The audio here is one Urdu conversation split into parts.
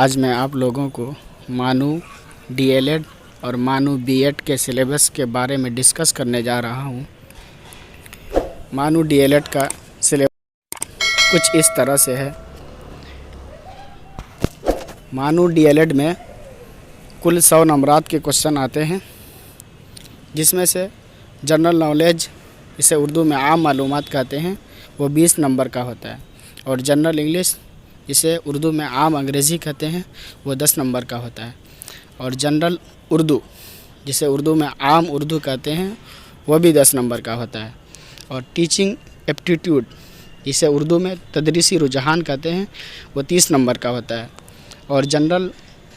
آج میں آپ لوگوں کو مانو ڈی ایل ایڈ اور مانو بی ایڈ کے سلیبس کے بارے میں ڈسکس کرنے جا رہا ہوں۔ مانو ڈی ایل ایڈ کا سلیبس کچھ اس طرح سے ہے۔ مانو ڈی ایل ایڈ میں کل 100 نمبرات کے کوشچن آتے ہیں، جس میں سے جنرل نالج، اسے اردو میں عام معلومات کہتے ہیں، وہ 20 نمبر کا ہوتا ہے، اور جنرل انگلش، اسے اردو میں عام انگریزی کہتے ہیں، وہ 10 نمبر کا ہوتا ہے، اور جنرل اردو، جسے اردو میں عام اردو کہتے ہیں، وہ بھی 10 نمبر کا ہوتا ہے، اور ٹیچنگ ایپٹیٹیوڈ، جسے اردو میں تدریسی رجحان کہتے ہیں، وہ 30 نمبر کا ہوتا ہے، اور جنرل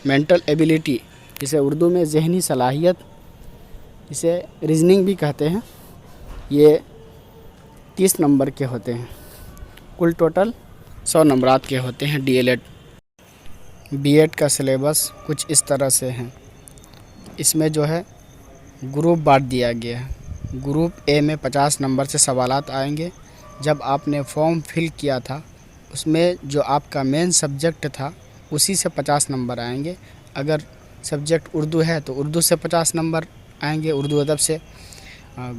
مینٹل ایبیلٹی، جسے اردو میں ذہنی صلاحیت، اسے ریزننگ بھی کہتے ہیں، یہ 30 نمبر کے ہوتے ہیں۔ کل ٹوٹل 100 نمبرات کے ہوتے ہیں D L Ed. B Ed کا سلیبس کچھ اس طرح سے ہے۔ اس میں جو ہے گروپ بانٹ دیا گیا ہے۔ گروپ اے میں 50 نمبر سے سوالات آئیں گے۔ جب آپ نے فارم فل کیا تھا، اس میں جو آپ کا مین سبجیکٹ تھا، اسی سے 50 نمبر آئیں گے۔ اگر سبجیکٹ اردو ہے تو اردو سے 50 نمبر آئیں گے، اردو ادب سے۔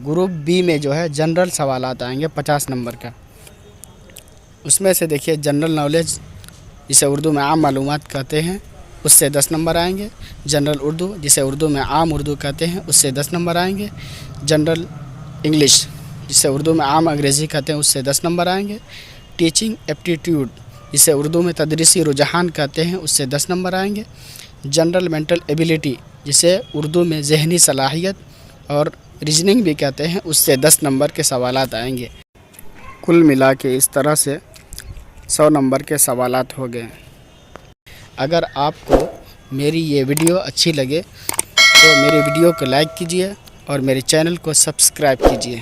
گروپ بی میں جو ہے جنرل سوالات آئیں گے 50 نمبر کا۔ اس میں سے دیکھیے جنرل نالج، جسے اردو میں عام معلومات کہتے ہیں، اس سے 10 نمبر آئیں گے۔ جنرل اردو، جسے اردو میں عام اردو کہتے ہیں، اس سے 10 نمبر آئیں گے۔ جنرل انگلش، جسے اردو میں عام انگریزی کہتے ہیں، اس سے 10 نمبر آئیں گے۔ ٹیچنگ ایپٹیٹیوڈ، جسے اردو میں تدریسی رجحان کہتے ہیں، اس سے 10 نمبر آئیں گے۔ جنرل مینٹل ایبیلٹی، جسے اردو میں ذہنی صلاحیت اور ریزننگ بھی کہتے ہیں، اس سے 10 نمبر کے سوالات آئیں گے۔ کل ملا کے اس طرح سے 100 نمبر کے سوالات ہو گئے۔ اگر آپ کو میری یہ ویڈیو اچھی لگے تو میری ویڈیو کو لائک کیجیے اور میرے چینل کو سبسکرائب کیجیے۔